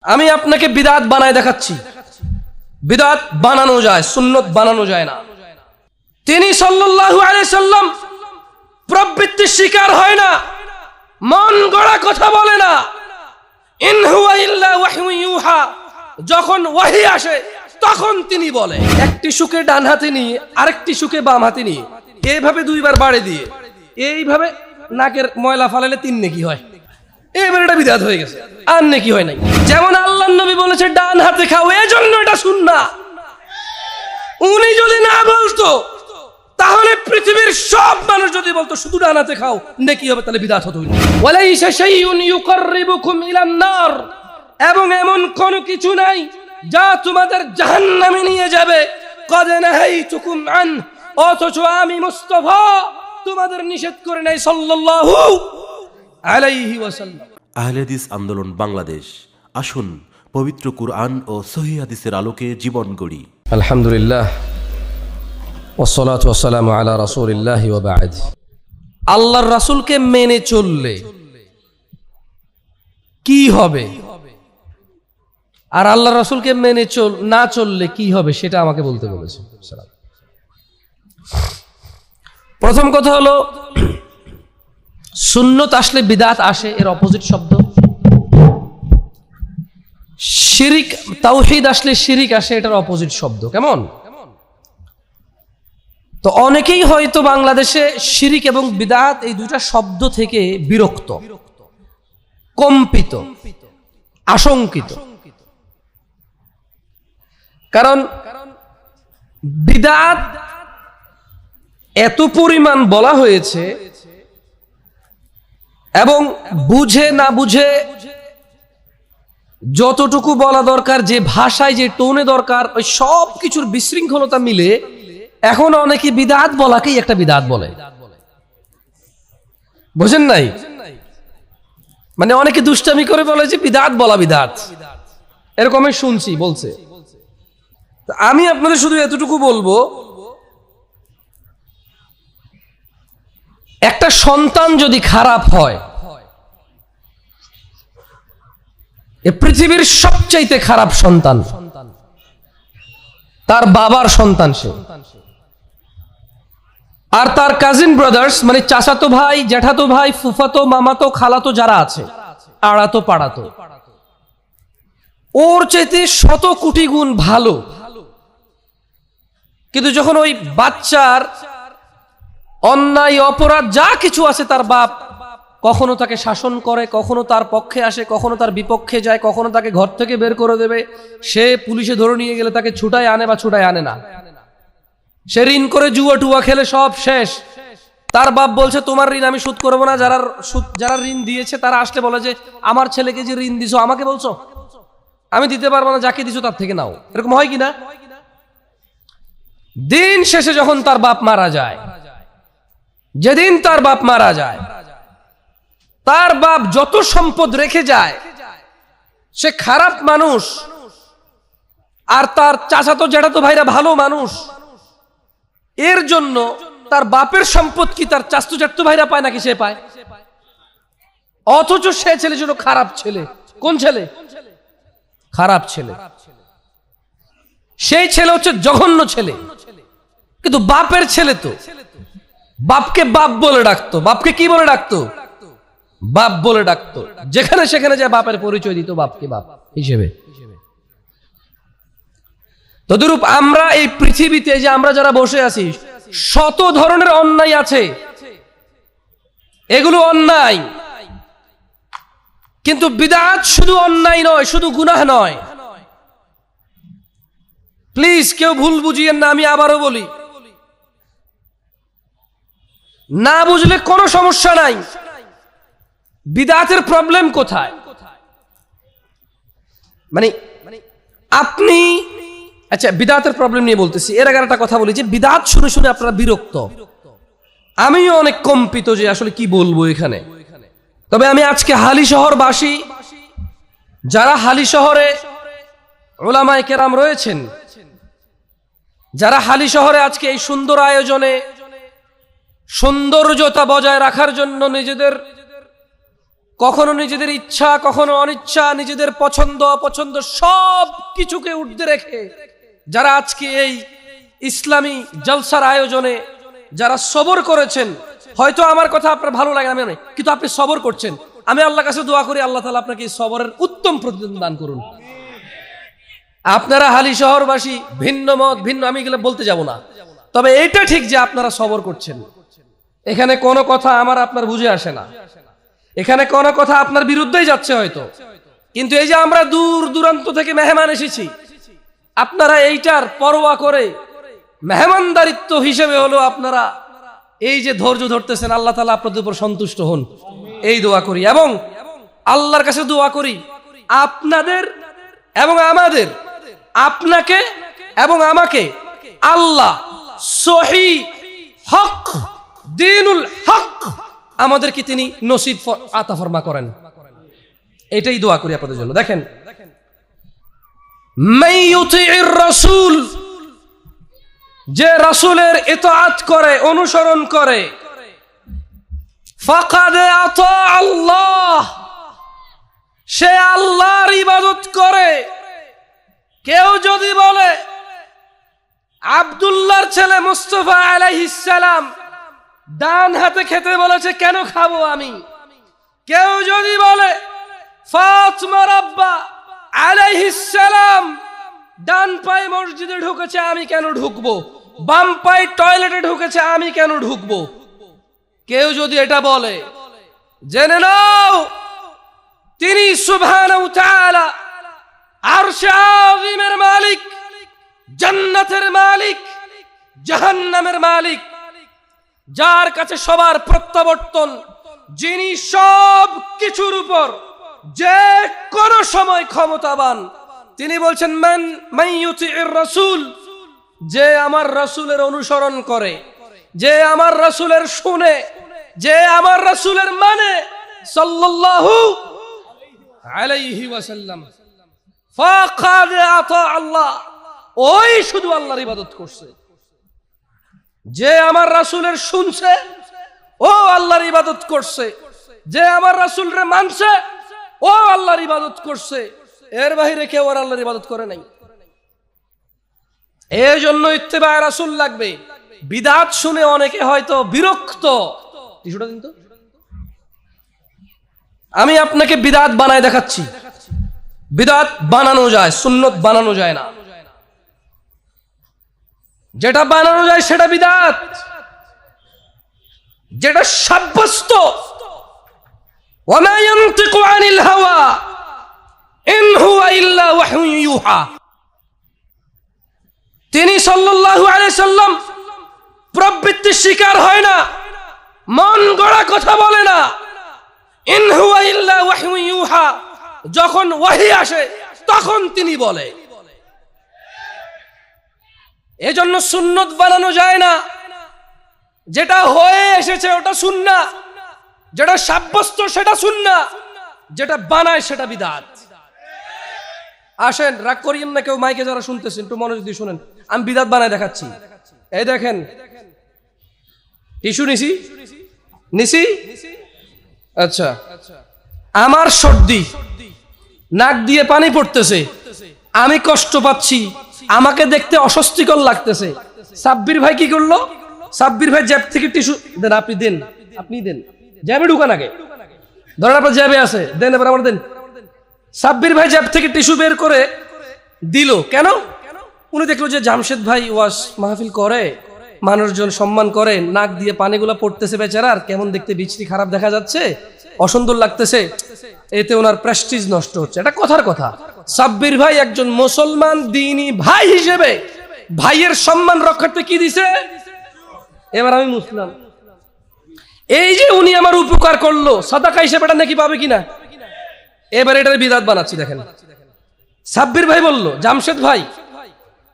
আমি আপনাকে বিদআত বানায় দেখাচ্ছি। বিদআত বানানো যায়, সুন্নত বানানো যায় না। তিনি সাল্লাল্লাহু আলাইহি সাল্লাম প্রবৃত্তির শিকার হয় না, মন গড়া কথা বলে না। ইন হুয়া ইল্লা ওয়াহয়ু ইউহা, যখন ওয়াহি আসে তখন তিনি বলে। একটি সুকে ডান হাতে নিয়ে আরেকটি সুকে বাম হাতে নিয়ে এইভাবে দুইবার বাড়ি দিয়ে এইভাবে নাকের ময়লা ফালালে 3 নেকি হয়। এবার এটা বিদআত হয়ে গেছে, আর নেকি হয় নাই। যেমন আল্লাহর নবী বলেছে ডান হাতে খাও, এজন্য এটা সুন্নাহ। উনি যদি না বলতো, তাহলে পৃথিবীর সব মানুষ যদি বলতো শুধু ডান হাতে খাও, নেকি হবে, তাহলে বিদআত হতো না। ওয়ালাইসা শাইউন ইউকাররিবুকুম ইলান নার, এবং এমন কোন কিছু নাই যা তোমাদের জাহান্নামে নিয়ে যাবে। কদ নাহাইতুকুম আন, অথচ আমি মুস্তাফা তোমাদের নিষেধ করে নাই সাল্লাল্লাহু আলাইহি ওয়াসাল্লাম। আহলে হাদিস আন্দোলন বাংলাদেশ, আসুন পবিত্র কুরআন ও সহিহ হাদিসের আলোকে জীবন গড়ি। আলহামদুলিল্লাহ ওয়াসসালাতু ওয়াসসালামু আলা রাসূলিল্লাহি ওয়া বা'দ। আল্লাহর রাসূলকে মেনে চললে কি হবে, আর আল্লাহর রাসূলকে মেনে না চললে কি হবে, সেটা আমাকে বলতে বলেছে। প্রথম কথা হলো, সুন্নত আসলে বিদআত আসে, এর অপোজিট শব্দ। শিরিক, তাওহীদ আসলে শিরিক আসে, এটার অপোজিট শব্দ। কেমন? তো অনেকেই হয়তো বাংলাদেশে শিরিক এবং বিদআত এই দুইটা শব্দ থেকে বিরক্ত, কম্পিত, আশঙ্কিত। কারণ বিদআত এত পরিমাণ বলা হয়েছে, এবং বুঝে না বুঝে যতটুকু বলা দরকার, যে ভাষায় যে টোনে দরকার, ওই সব কিছুর বিশৃঙ্খলতা মিলে এখন অনেকে বিদআত বলাকেই একটা বিদআত বলে। বুঝেন নাই? মানে অনেকে দুষ্টামি করে বলে যে বিদআত বলা বিদআত, এরকম আমি শুনছি বলছে। আমি আপনাদের শুধু এতটুকু বলবো, একটা সন্তান যদি খারাপ হয়, এ পৃথিবীর সবচাইতে খারাপ সন্তান তার বাবার সন্তান সে। আর তার কাজিন ব্রাদার্স, মানে চাচাতো ভাই, জ্যাঠাতো ভাই, ফুফাতো, মামাতো, খালাতো যারা আছে, আড়াতো পাড়াতো, ওর চাইতে 100 কোটি গুণ ভালো। কিন্তু যখন ওই বাচ্চার অন্যায় অপরাধ যা কিছু আছে, তার বাপ কখনো তাকে শাসন করে, কখনো তার পক্ষে আসে, কখনো তার বিপক্ষে যায়, কখনো তাকে ঘর থেকে বের করে দেবে, সে পুলিশে ধরে নিয়ে গেলে তাকে ছুটায় আনে বা ছুটায় আনে না, সে ঋণ করে জুয়া টুয়া খেলে সব শেষ। তার বাপ বলছে তোমার ঋণ আমি শোধ করবো না। যারা ঋণ দিয়েছে তারা আসলে বলে যে আমার ছেলেকে যে ঋণ দিছো আমাকে বলছো, আমি দিতে পারবো না, যাকে দিছো তার থেকে নাও। এরকম হয় কিনা? দিন শেষে যখন তার বাপ মারা যায়, যেদিন তার বাপ মারা যায়, তার বাপ যত সম্পদ রেখে যায়, সে খারাপ মানুষ, আর তার চাচাতো জ্যাঠাতো ভাইরা ভালো মানুষ। এর জন্য তার বাপের সম্পদ কি তার চাচাতো জ্যাঠাতো ভাইরা পায় নাকি সে পায়? অথচ সে ছেলে ছিল খারাপ ছেলে। কোন ছেলে? খারাপ ছেলে। সেই ছেলে হচ্ছে জঘন্য ছেলে। কিন্তু বাপের ছেলে তো বাপকে বাপ বলে ডাকতো। বাপকে কি বলে ডাকতো? বাপ বলে ডাকতো। যেখানে সেখানে যায় বাপের পরিচয় দিত বাপকে বাপ হিসেবে। তদ্রূপ আমরা এই পৃথিবীতে যে আমরা যারা বসে আছি, শত ধরনের অন্যায় আছে, এগুলো অন্যায়। কিন্তু বিদআত শুধু অন্যায় নয়, শুধু গুনাহ নয়। প্লিজ কেউ ভুল বুঝিয়েন না, আমি আবারও বলি, না বুঝলে কোনো সমস্যা নাই। বিদআতের প্রবলেম কোথায়? মানে আপনি, আচ্ছা বিদআতের প্রবলেম নিয়ে বলতেছি। এর আগে একটা কথা বলি যে বিদআত শুনে শুনে আপনারা বিরক্ত, আমিও অনেক কম্পিত যে আসলে কি বলবো এখানে। তবে আমি আজকে হালিশহরবাসী, যারা হালিশহরে উলামায়ে কেরাম রয়েছেন, যারা হালিশহরে আজকে এই সুন্দর আয়োজনে সৌন্দর্যতা বজায় রাখার জন্য নিজেদের কখনো নিজেদের ইচ্ছা, কখনো অনিচ্ছা, নিজেদের পছন্দ অপছন্দ সব কিছুকে ঊর্ধ্বে রেখে যারা আজকে এই ইসলামী জলসার আয়োজনে যারা সবর করেছেন, হয়তো আমার কথা আপনার ভালো লাগে না, আমি নয়, কিন্তু আপনি সবর করছেন। আমি আল্লাহর কাছে দোয়া করি আল্লাহ তাআলা আপনাকে এই সবরের উত্তম প্রতিদান দান করুন। আপনারা হালি শহরবাসী ভিন্ন মত ভিন্ন, আমি এগুলো বলতে যাব না, তবে এটা ঠিক যে আপনারা সবর করছেন। এখানে কোনো কথা আমার আপনার বুঝে আসে না, এখানে কোনো কথা আপনার বিরুদ্ধেই যাচ্ছে হয়তো, কিন্তু এই যে আমরা দূর দূরান্ত থেকে মেহমান এসেছি, আপনারা এইটার পরোয়া করে মেহমানদারিত্ব হিসেবে হলো আপনারা এই যে ধৈর্য ধরতেছেন, আল্লাহ তাআলা আপনাদের উপর সন্তুষ্ট হন এই দোয়া করি। এবং আল্লাহর কাছে দোয়া করি আপনাদের এবং আমাদের, আপনাকে এবং আমাকে আল্লাহ সহি হক দ্বীনুল হক আমাদেরকে তিনি নসিব আতা ফরমা করেন, এটাই দোয়া করি আপনাদের জন্য। দেখেন, মাইয়ুতির রাসূল, যে রাসূলের ইতাআত করে অনুসরণ করে, ফাকাদ আতা আল্লাহ, সে আল্লাহর ইবাদত করে। কেউ যদি বলে আব্দুল্লাহর ছেলে মুস্তাফা আলাইহিস সালাম ডান হাতে খেতে বলেছে, কেন খাবো আমি? কেউ যদি বলে ফাতিমার আব্বা আলাইহিস সালাম ডান পায়ে মসজিদে ঢুকেছে, আমি কেন ঢুকবো? বাম পায়ে টয়লেটে ঢুকেছে, আমি কেন ঢুকবো? কেউ যদি এটা বলে, জেনে নাও তিনি সুবহানাহু ওয়া তাআলা আরশে আযীমের মালিক, জান্নাতের মালিক, জাহান্নামের মালিক, যার কাছে সবার প্রত্যাবর্তন, যিনি সব কিছুর উপর যে কোন সময় ক্ষমতাবান। তিনি বলছেন মান ইউতিইর রাসূল, যে আমার রাসূলের অনুসরণ করে, যে আমার রাসূলের শুনে, যে আমার রাসূলের মানে সাল্লাল্লাহু আলাইহি ওয়াসাল্লাম, ফাকাদ আতা আল্লাহ, ওই শুধু আল্লাহর ইবাদত করছে। যে আমার রাসূলের শুনছে ও আল্লাহর ইবাদত করছে, যে আমার রাসূলরে মানছে ও আল্লাহর ইবাদত করছে, এর বাইরে কেউ আর আল্লাহর ইবাদত করে নাই। এই জন্য ইত্তেবায়ে রাসূল লাগবে। বিদআত শুনে অনেকে হয়তো বিরক্ত, টিস্যুটা দিন তো, আমি আপনাকে বিদআত বানায় দেখাচ্ছি। বিদআত বানানো যায়, সুন্নত বানানো যায় না। যেটা বানানো যায় সেটা বিদআত, যেটা সাব্যস্ত। ওয়া মা ইয়ানতিকু আনিল হাওয়া ইন হুয়া ইল্লা ওয়াহয়ু ইউহা। তিনি সাল্লাল্লাহু আলাইহি সাল্লাম প্রবৃত্তির শিকার হয় না, মন গড়া কথা বলে না। ইন হুয়া ইল্লা ওয়াহয়ু ইউহা, যখন ওহী আসে তখন তিনি বলে। এজন্য সুন্নত বানানো যায় না। যেটা হয়ে এসেছে ওটা সুন্নাহ, যেটা সাব্যস্ত সেটা সুন্নাহ, যেটা বানায় সেটা বিদআত। আসেন, রাগ করিয়েন না কেউ, মাইকে যারা শুনতেছেন একটু মনোযোগ দিয়ে শুনেন, আমি বিদআত বানায় দেখাচ্ছি। এই দেখেন, টিস্যু নিছি। আচ্ছা, আমার সর্দি, নাক দিয়ে পানি পড়তেছে, আমি কষ্ট পাচ্ছি, আমাকে দেখতে অস্বস্তিকর লাগতেছে। সাব্বির ভাই কি করলো? সাব্বির ভাই জ্যাব থেকে টিস্যু দেন, আপনি দেন, আপনি দেন, জ্যাবে ঢুকান আগে, ধরেন আপনার জ্যাবে আছে, দেন, এবার আমার দেন। সাব্বির ভাই জ্যাব থেকে টিস্যু বের করে দিল, কেন? উনি দেখলো যে জামশেদ ভাই ওয়াজ মাহফিল করে, মানুষজন সম্মান করে, নাক দিয়ে পানিগুলো পড়তেছে বেচারার, কেমন দেখতে বিশ্রী খারাপ দেখা যাচ্ছে, অসুন্দর লাগতেছে, এতে ওনার প্রেস্টিজ নষ্ট হচ্ছে। এটা কথার কথা। সাব্বির ভাই একজন মুসলমান দ্বীনি ভাই হিসেবে ভাইয়ের সম্মান রক্ষার্থে কি দিছে? এবার আমি মুসলিম, এই যে উনি আমার উপকার করলো, সাদাকা হিসেবে এটা নাকি পাবে কিনা? এবার এটার বিদআত বানাচ্ছি। দেখেন, সাব্বির ভাই বলল, জামশেদ ভাই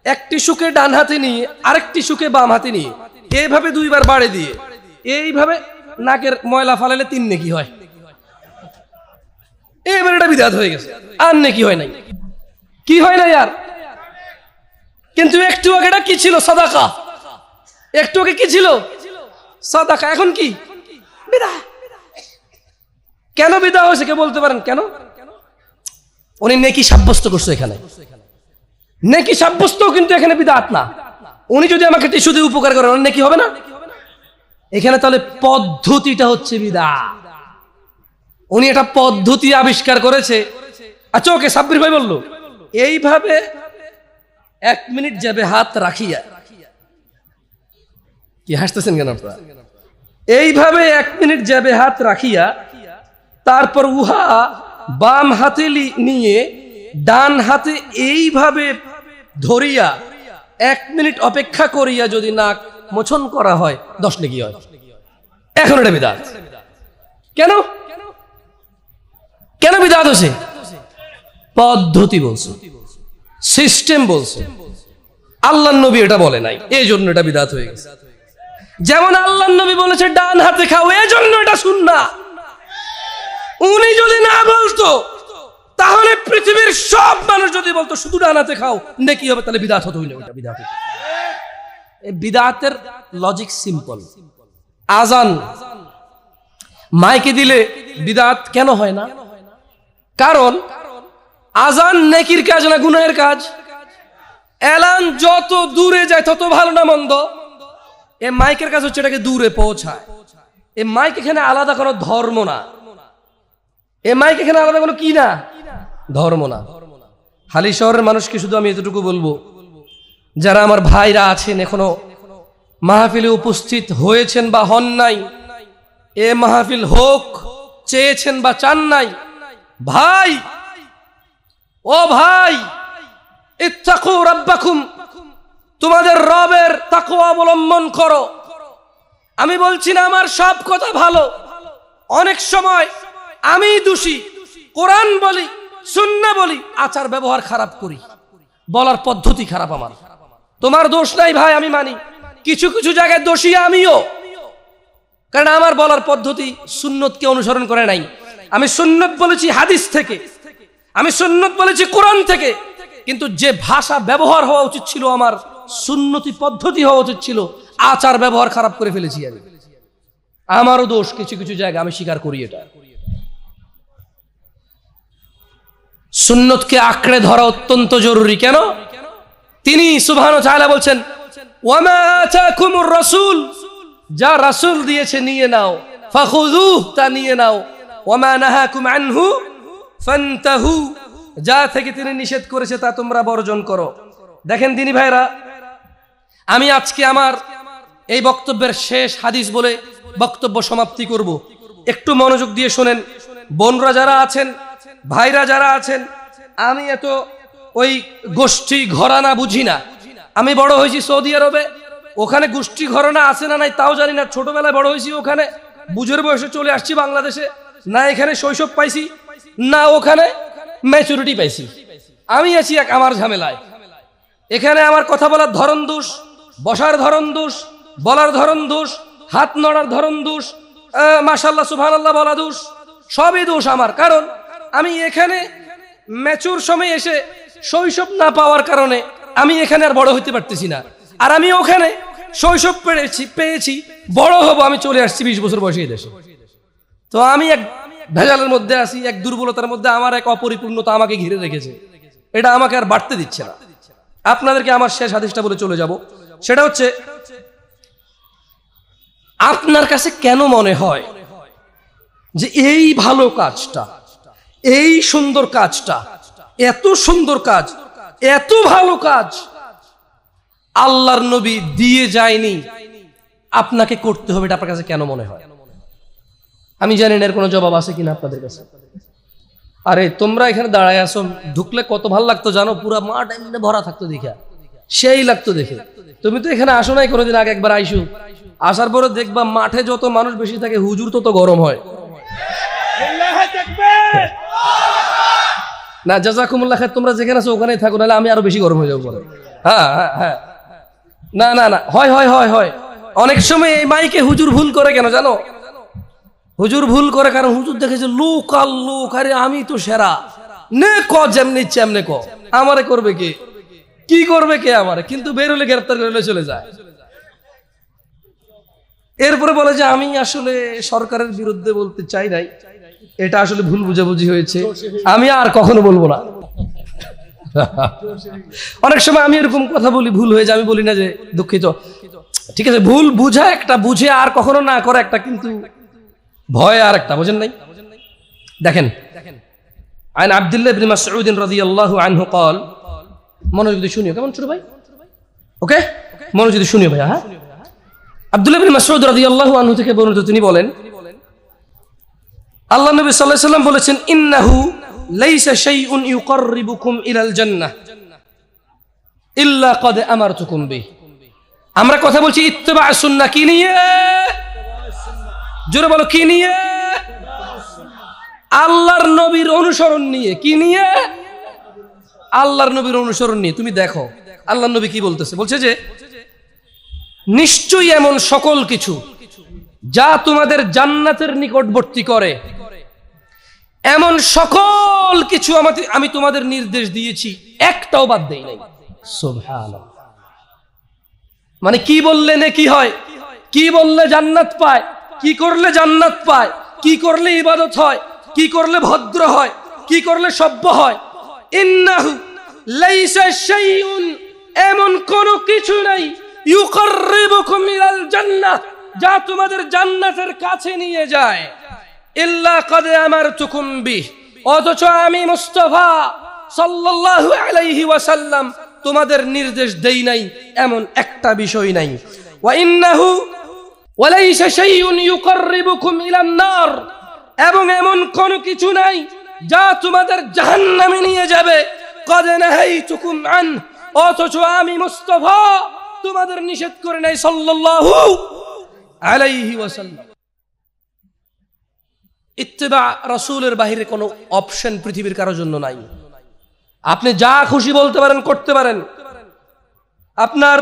একটি সুকে ডান হাতে নিয়ে আরেকটি সুকে বাম হাতে নিয়ে এইভাবে দুইবার বাড়ে দিয়ে এইভাবে নাকের ময়লা ফালালে 3 নেকি হয়। এবার এটা বিদআত হয়ে গেছে, আর নেকি হয় নাই। কি হয় না यार? কিন্তু একটু আগে এটা কি ছিল? সাদাকা। একটু আগে কি ছিল? সাদাকা। এখন কি? বিদআত। কেন বিদা হয়েছে কে বলতে পারেন কেন? উনি নেকি সাব্যস্ত করছে, এখানে নেকি সাব্যস্ত, কিন্তু এখানে বিদআত না। উনি যদি আমাকে টিস্যু দিয়ে উপকার করেন নেকি হবে না? এখানে তাহলে পদ্ধতিটা হচ্ছে বিদআত। উনি একটা পদ্ধতি আবিষ্কার করেছে। আচ্ছা ওকে, সাব্বির ভাই বললো এইভাবে 1 মিনিট যাবে হাত রাখিয়া, কি হাসতেছেন কেন আপনারা? এইভাবে 1 মিনিট যাবে হাত রাখিয়া, তারপর উহা বাম হাতে নিয়ে ডান হাতে এইভাবে ধরিয়া 1 মিনিট অপেক্ষা করিয়া যদি নাক মোছন করা হয় 10 নেকি হয়। এখন এটা বিদআত। কেন কেন বিদআত হয়েছে? পদ্ধতি বলছে, সিস্টেম বলছে, আল্লাহর নবী এটা বলে নাই, এই জন্য এটা বিদআত হয়ে গেছে। যেমন আল্লাহর নবী বলেছে ডান হাতে খাও, এই জন্য এটা সুন্নাহ। উনি যদি না বলতো, তাহলে পৃথিবীর সব মানুষ যদি বলতো শুধু ডান হাতে খাও নেকি হবে, তাহলে বিদআত হতো। এটা বিদআত হতো। এই বিদআতের লজিক সিম্পল। আজান মাইকে দিলে বিদআত কেন হয় না? কারণ আজান নেকির কাজ না গুনাহের কাজ। এলান যত দূরে যায় তত ভালো না মন্দ। এই মাইকের কাজ হচ্ছে এটাকে দূরে পৌঁছায়। এই মাইক এখানে আলাদা কোনো ধর্ম না। এই মাইক এখানে আলাদা কোনো কি না, ধর্ম না। হালি শহরের মানুষকে শুধু আমি এতটুকু বলবো, যারা আমার ভাইরা আছেন এখনো মাহফিলে উপস্থিত হয়েছেন বা হন নাই, এ মাহফিল হোক চেয়েছেন বা চান নাই, ভাই ও ভাই, ইত্তাকু রাব্বাকুম, তোমাদের রবের তাকওয়া অবলম্বন করো। আমি বলছি না আমার সব কথা ভালো, অনেক সময় আমি দোষী, কোরআন বলি সুন্নাহ বলি, আচার ব্যবহার খারাপ করি, বলার পদ্ধতি খারাপ আমার। তোমার দোষ নাই ভাই, আমি মানি কিছু কিছু জায়গায় দোষী আমিও, কারণ আমার বলার পদ্ধতি সুন্নতকে অনুসরণ করে নাই। আমি সুন্নত বলেছি হাদিস থেকে, আমি সুন্নত বলেছি কোরআন থেকে, কিন্তু যে ভাষা ব্যবহার হওয়া উচিত ছিল আমার সুন্নতি পদ্ধতি হওয়া উচিত ছিল, আচার ব্যবহার খারাপ করে ফেলেছি আমি। আমারও দোষ কিছু কিছু জায়গা, আমি স্বীকার করি এটা। সুন্নতকে আঁকড়ে ধরা অত্যন্ত জরুরি। কেন? তিনি সুবহানাহু ওয়া তাআলা বলছেন, ওয়ামা আতাকুমুর রাসূল, যা রাসূল দিয়েছে নিয়ে নাও, ফাখুযুহু, তা নিয়ে নাও, ওয়ামা নাহাকুম আনহু ফান্তাহু, যা থেকে তিনি নিষেধ করেছে তা তোমরা বর্জন করো। দেখেন দিনী ভাইরা, আমি আজকে আমার এই বক্তব্যের শেষ হাদিস বলে বক্তব্য সমাপ্তি করব। একটু মনোযোগ দিয়ে শোনেন। বোনরা যারা আছেন, ভাইরা যারা আছেন, আমি এত ওই গোষ্ঠী ঘরানা বুঝি না। আমি বড় হয়েছি সৌদি আরবে, ওখানে গোষ্ঠী ঘরানা আছে না নাই তাও জানি না। ছোটবেলায় বড় হয়েছি ওখানে, বুঝের বয়সে চলে আসছি বাংলাদেশে, না এখানে শৈশব পাইছি না ওখানে ম্যাচুরিটি পাইছি। আমি আছি এক আমার ঝামেলায়। এখানে আমার কথা বলার ধরন দোষ, বসার ধরন দোষ, বলার ধরন দোষ, হাত নড়ার ধরন দোষ, মাশাআল্লাহ সুবহানাল্লাহ বলা দোষ, সবই দোষ আমার। কারণ আমি এখানে ম্যাচুর সময় এসে শৈশব না পাওয়ার কারণে আমি এখানে আর বড় হইতে পারতেছি না। আর আমি ওখানে শৈশব পেয়েছি, বড় হব আমি চলে আসছি 20 বছর বয়সে এই দেশে। তো আমি এক ভেজালের মধ্যে আছি, এক দুর্বলতার মধ্যে, আমার এক অপরিপূর্ণতা আমাকে ঘিরে রেখেছে। এটা আমাকে আর বাড়তে দিচ্ছে না। আপনাদেরকে আমার শেষ হাদিসটা বলে চলে যাব। সেটা হচ্ছে, আপনার কাছে কেন মনে হয় যে এই ভালো কাজটা, এই সুন্দর কাজটা, এত সুন্দর কাজ, এত ভালো কাজ আল্লাহর নবী দিয়ে যায়নি, আপনাকে করতে হবে? এটা আপনার কাছে কেন মনে হয়? আমি জানি না এর কোনো জবাব আছে কিনা আপনাদের কাছে। আরে তোমরা এখানে দাঁড়ায় আসো, ঢুকলে কত ভালো লাগতো জানো, পুরা মাঠ এমনি ভরা থাকতো, দেখা সেই লাগতো দেখে। তুমি তো এখানে আসো নাই কোনোদিন, আগে একবার আইসো, আসার পরে দেখবা মাঠে যত মানুষ বেশি থাকে হুজুর তত গরম হয় না। জাযাকুমুল্লাহ খাইর, তোমরা যেখানে আছো ওখানেই থাকো, নাহলে আমি আরো বেশি গরম হয়ে যাবো পরে। হ্যাঁ হ্যাঁ হ্যাঁ, না না না, হয় হয় হয় হয়। অনেক সময় এই মাইকে হুজুর ভুল করে কেন জানো? হুজুর ভুল করে কারণ হুজুর দেখেছে লোক আর লোক, আরে আমি তো সেরা, নে ক যেমনি ইচ্ছে এমনি ক, আমারে করবে কে, কি করবে কে আমারে, কিন্তু বের হলে গ্রেফতার করে চলে যায়। এরপরে বলে যে আমি আসলে সরকারের বিরুদ্ধে বলতে চাই নাই, এটা আসলে ভুল বুঝাবুঝি হয়েছে, আমি আর কখনো বলবো না। অনেক সময় আমি এরকম কথা বলি, ভুল হয়ে যায়, আমি বলি না যে দুঃখিত, ঠিক আছে, ভুল বুঝা একটা, বুঝে আর কখনো না করে একটা, কিন্তু ভয় আর একটা, বুঝেন নাই? দেখেন, আন আব্দুল্লাহ ইবনে মাসউদ রাদিয়াল্লাহু আনহু قال, মনোযোগ দিয়ে শুনিও, কেমন ছোট ভাই? ওকে, মনোযোগ দিয়ে শুনিও ভাই। হ্যাঁ, আব্দুল্লাহ ইবনে মাসউদ রাদিয়াল্লাহু আনহু থেকে বর্ণিত, তিনি বলেন, আল্লাহ নবী সাল্লাল্লাহু আলাইহি সাল্লাম বলেছেন, ইন্নাহু লাইসা শাইউন ইউকাররিবুকুম ইলাল জান্নাহ ইল্লা ক্বাদ আমারতুকুম বিহি। আমরা কথা বলছি ইত্তিবা সুন্নাহ কি নিয়ে? জোরে বলো, কি নিয়ে? আল্লাহর নবীর অনুসরণ নিয়ে। কি নিয়ে? আল্লাহর নবীর অনুসরণ নিয়ে। তুমি দেখো আল্লাহর নবী কি বলতেছে, বলছে যে নিশ্চয়ই এমন সকল কিছু যা তোমাদের জান্নাতের নিকটবর্তী করে, এমন সকল কিছু আমি তোমাদের নির্দেশ দিয়েছি, একটাও বাদ দেই নাই। সুবহানাল্লাহ। মানে কি বললে নেকি হয়, কি বললে জান্নাত পায়, কি করলে জান্নাত পায়, কি করলে ইবাদত হয়, কি করলে ভদ্র হয়, কি করলে সভ্য হয়। ইন্নাহু লাইসা শাইউন, এমন কোন কিছু নাই, ইউকাররিবুকুম ইলাল জান্নাহ, যা তোমাদের জান্নাতের কাছে নিয়ে যায়, ইল্লা ক্বাদ আমারতুকুম বিহি, অথচ আমি মুস্তাফা সাল্লাল্লাহু আলাইহি ওয়াসাল্লাম তোমাদের নির্দেশ দেই নাই এমন একটা বিষয় নাই। ওয়া ইন্নাহু ওয়া লাইসা শাইউন ইউকাররিবুকুম ইলান নার, এবং এমন কোন কিছু নাই যা তোমাদের জাহান্নামে নিয়ে যাবে, ক্বাদ নাহাইতুকুম আন, অথচ আমি মুস্তাফা তোমাদের নিষেধ করে নাই সাল্লাল্লাহু আলাইহি ওয়াসাল্লাম। ইত্তিবা রাসূলের বাইরে কোনো অপশন পৃথিবীর কারোর জন্য নাই। আপনি যা খুশি বলতে পারেন, করতে পারেন, আপনার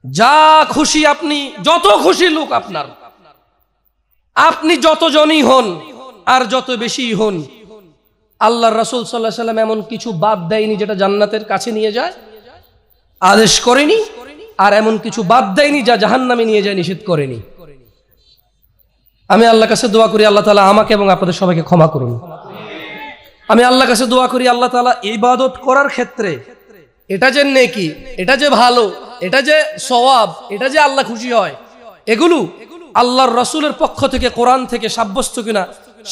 যা খুশি, আপনি যত খুশি লোক আপনার, আপনি যতজনই হন আর যত বেশি হন, আল্লাহর রাসূল সাল্লাল্লাহু আলাইহি ওয়াসাল্লাম এমন কিছু বাদ দেয়নি যেটা জান্নাতের কাছে নিয়ে যায়, আদেশ করেনি, আর এমন কিছু বাদ দেয়নি যা জাহান্নামে নিয়ে যায়, নিষেধ করেনি। আমি আল্লাহর কাছে দোয়া করি আল্লাহ তাআলা আমাকে এবং আপনাদের সবাইকে ক্ষমা করুন। আমি আল্লাহর কাছে দোয়া করি আল্লাহ তাআলা ইবাদত করার ক্ষেত্রে এটা যে নেকি, এটা যে ভালো, এটা যে সওয়াব, এটা যে আল্লাহ খুশি হয়, এগুলো আল্লাহর রাসূলের পক্ষ থেকে, কোরআন থেকে সাব্যস্ত কিনা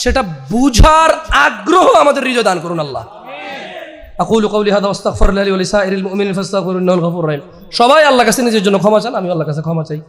সেটা বুঝার আগ্রহ আমাদের হৃদয়ে দান করুন আল্লাহ। আকুলু কওলি হাযা ওয়াস্তাগফিরুল্লাহি ওয়া লিসাইরিল মুমিনিন ফাস্তাগফিরুহু ইন্নাহু গফুরুর রহিম। সবাই আল্লাহর কাছে নিজের জন্য ক্ষমা চান, আমি আল্লাহর কাছে ক্ষমা চাই।